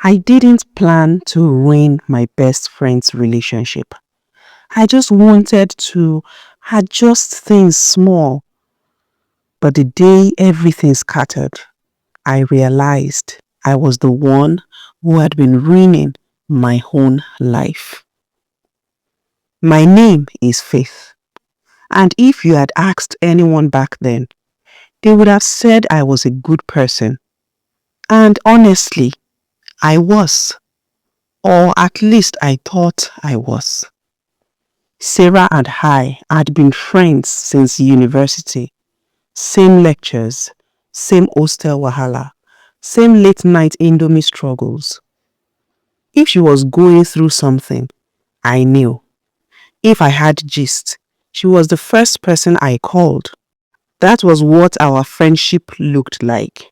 I didn't plan to ruin my best friend's relationship. I just wanted to adjust things small. But the day everything scattered, I realized I was the one who had been ruining my own life. My name is Faith, and if you had asked anyone back then, they would have said I was a good person. And honestly, I was, or at least I thought I was. Sarah and I had been friends since university. Same lectures, same hostel wahala, same late night Indomie struggles. If she was going through something, I knew. If I had gist, she was the first person I called. That was what our friendship looked like.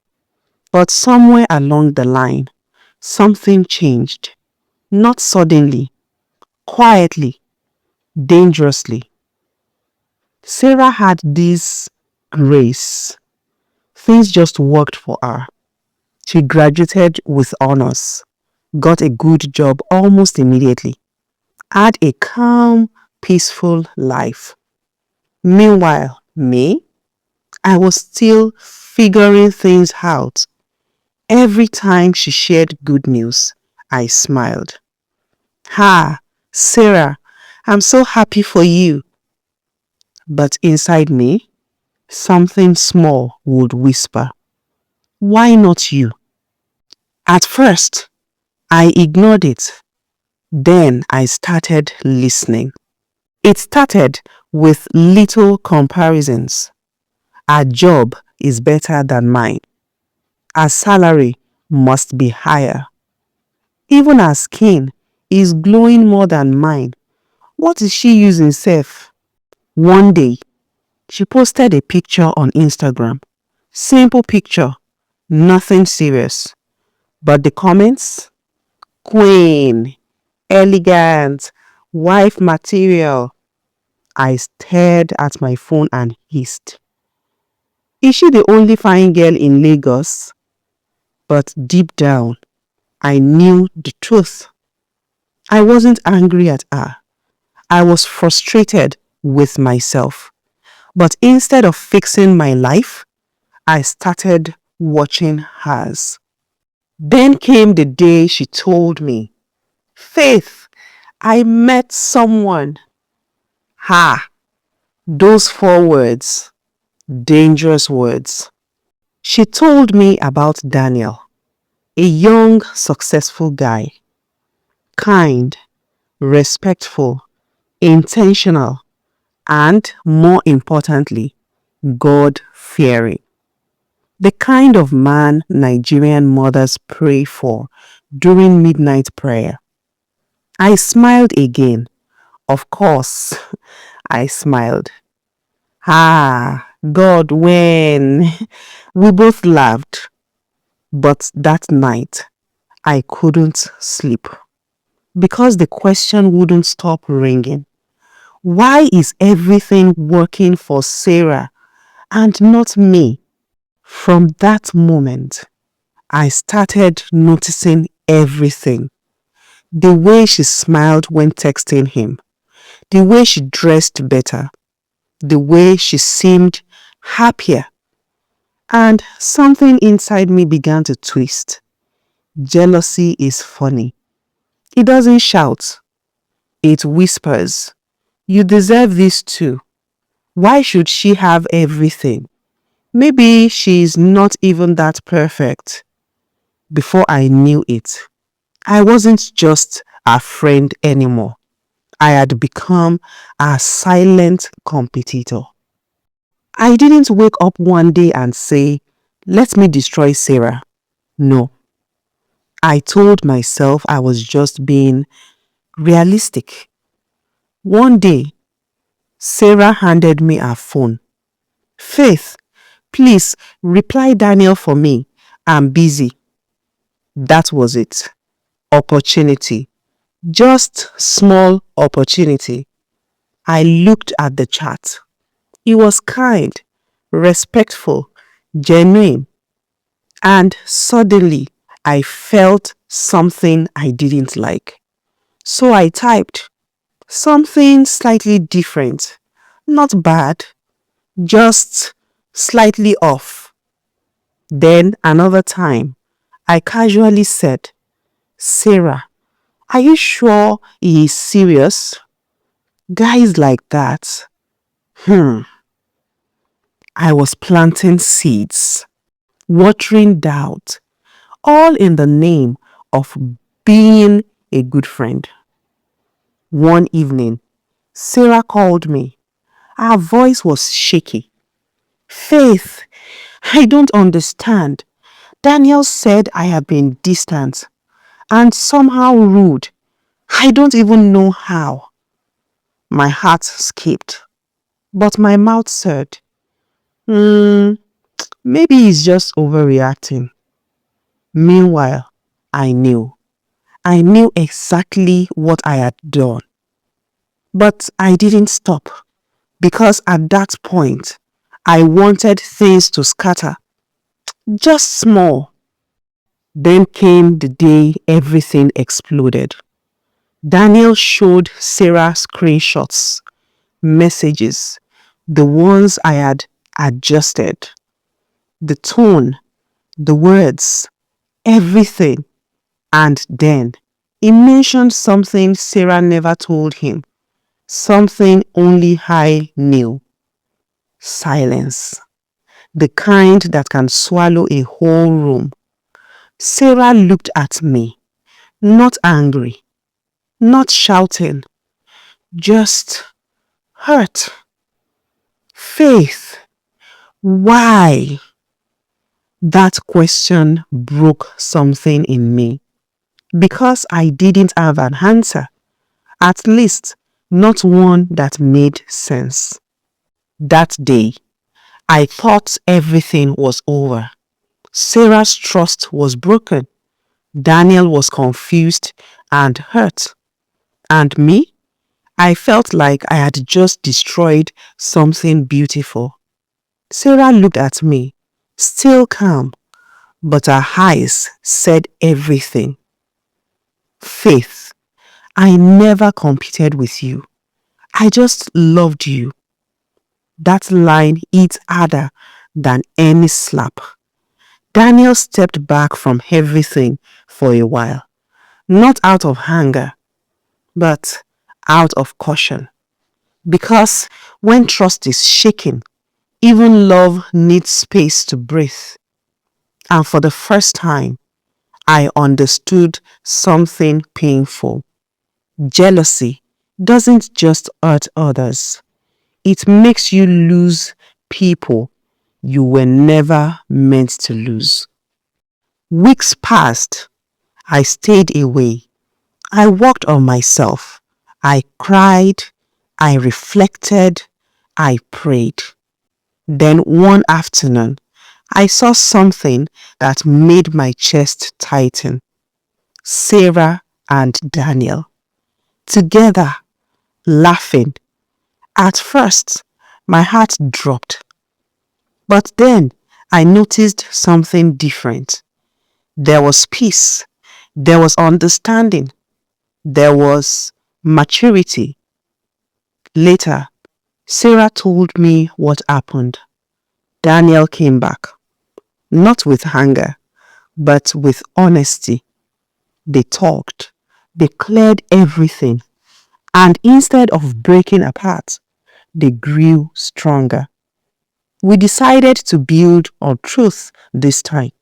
But somewhere along the line, something changed. Not suddenly, quietly, dangerously. Sarah had this grace. Things just worked for her. She graduated with honors, got a good job almost immediately, had a calm, peaceful life. Meanwhile, me, I was still figuring things out. Every time she shared good news, I smiled. Ha, Sarah, I'm so happy for you. But inside me, something small would whisper, why not you? At first, I ignored it. Then I started listening. It started with little comparisons. Her job is better than mine. Her salary must be higher. Even her skin is glowing more than mine. What is she using sef? One day, she posted a picture on Instagram. Simple picture, nothing serious. But the comments? Queen, elegant, wife material. I stared at my phone and hissed. Is she the only fine girl in Lagos? But deep down, I knew the truth. I wasn't angry at her. I was frustrated with myself. But instead of fixing my life, I started watching hers. Then came the day she told me, Faith, I met someone. Ha! Those 4 words, dangerous words. She told me about Daniel, a young, successful guy. Kind, respectful, intentional, and more importantly, God-fearing. The kind of man Nigerian mothers pray for during midnight prayer. I smiled again. Of course, I smiled. Ah, God, when? We both laughed. But that night, I couldn't sleep because the question wouldn't stop ringing. Why is everything working for Sarah and not me? From that moment, I started noticing everything. The way she smiled when texting him, the way she dressed better, the way she seemed happier. And something inside me began to twist. Jealousy is funny. It doesn't shout. It whispers. You deserve this too. Why should she have everything? Maybe she's not even that perfect. Before I knew it, I wasn't just a friend anymore. I had become a silent competitor. I didn't wake up one day and say, let me destroy Sarah. No, I told myself I was just being realistic. One day, Sarah handed me her phone. Faith, please reply Daniel for me. I'm busy. That was it. Opportunity. Just small opportunity. I looked at the chat. He was kind, respectful, genuine. And suddenly, I felt something I didn't like. So I typed something slightly different. Not bad, just slightly off. Then another time, I casually said, Sarah, are you sure he is serious? Guys like that. I was planting seeds, watering doubt, all in the name of being a good friend. One evening, Sarah called me. Her voice was shaky. Faith, I don't understand. Daniel said I have been distant and somehow rude. I don't even know how. My heart skipped, but my mouth said, maybe he's just overreacting. Meanwhile, I knew. I knew exactly what I had done. But I didn't stop because at that point, I wanted things to scatter. Just small. Then came the day everything exploded. Daniel showed Sarah screenshots, messages, the ones I had adjusted, the tone, the words, everything. And then he mentioned something Sarah never told him, something only I knew. Silence. The kind that can swallow a whole room. Sarah looked at me, not angry, not shouting, just hurt. Faith, why? That question broke something in me because I didn't have an answer, at least not one that made sense. That day, I thought everything was over. Sarah's trust was broken. Daniel was confused and hurt. And me? I felt like I had just destroyed something beautiful. Sarah looked at me, still calm, but her eyes said everything. Faith, I never competed with you. I just loved you. That line hit harder than any slap. Daniel stepped back from everything for a while, not out of anger, but out of caution. Because when trust is shaken, even love needs space to breathe. And for the first time, I understood something painful. Jealousy doesn't just hurt others, it makes you lose people you were never meant to lose. Weeks passed. I stayed away. I worked on myself. I cried. I reflected. I prayed. Then one afternoon, I saw something that made my chest tighten. Sarah and Daniel, together, laughing. At first, my heart dropped. But then I noticed something different. There was peace. There was understanding. There was maturity. Later, Sarah told me what happened. Daniel came back, not with anger, but with honesty. They talked. They cleared everything. And instead of breaking apart, they grew stronger. We decided to build on truth this time,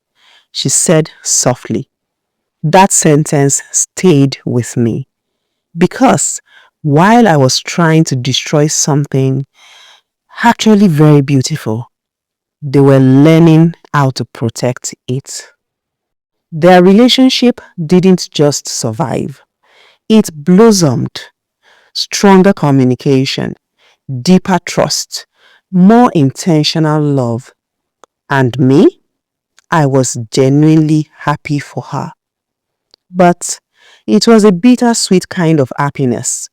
she said softly. That sentence stayed with me because while I was trying to destroy something actually very beautiful, they were learning how to protect it. Their relationship didn't just survive, it blossomed. Stronger communication, deeper trust, more intentional love. And me? I was genuinely happy for her. But it was a bittersweet kind of happiness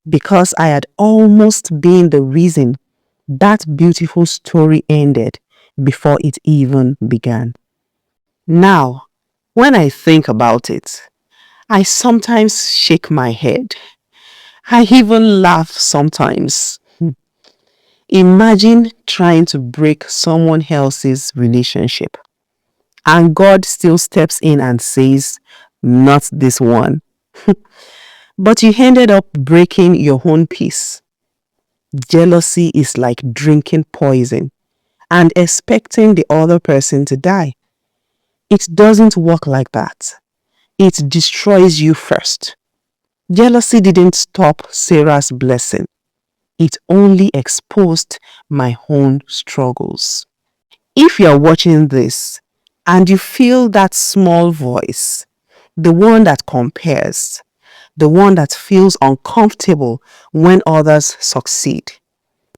because I had almost been the reason that beautiful story ended before it even began. Now, When I think about it, I sometimes shake my head. I even laugh sometimes. Imagine trying to break someone else's relationship, and God still steps in and says, "Not this one." But you ended up breaking your own peace. Jealousy is like drinking poison and expecting the other person to die. It doesn't work like that. It destroys you first. Jealousy didn't stop Sarah's blessing. It only exposed my own struggles. If you're watching this and you feel that small voice, the one that compares, the one that feels uncomfortable when others succeed,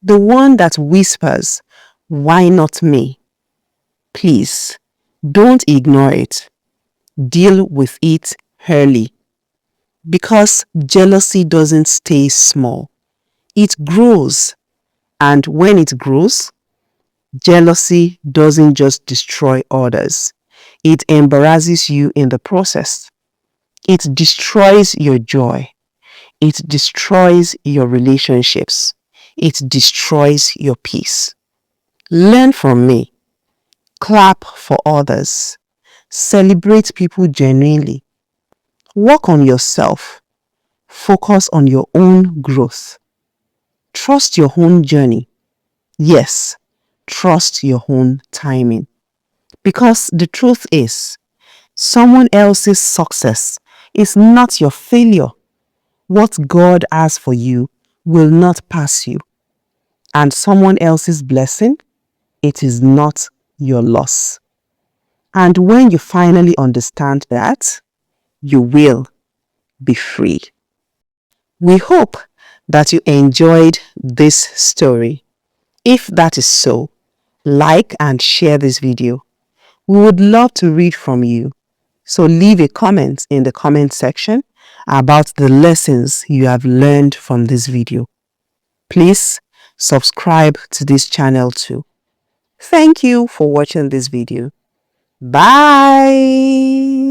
the one that whispers, "Why not me?" Please, don't ignore it. Deal with it early. Because jealousy doesn't stay small. It grows. And when it grows, jealousy doesn't just destroy others. It embarrasses you in the process. It destroys your joy. It destroys your relationships. It destroys your peace. Learn from me. Clap for others. Celebrate people genuinely. Work on yourself. Focus on your own growth. Trust your own journey. Yes, trust your own timing. Because the truth is, someone else's success is not your failure. What God has for you will not pass you. And someone else's blessing, it is not your loss. And when you finally understand that, you will be free. We hope that you enjoyed this story. If that is so, like and share this video. We would love to read from you. So leave a comment in the comment section about the lessons you have learned from this video. Please subscribe to this channel too. Thank you for watching this video. Bye.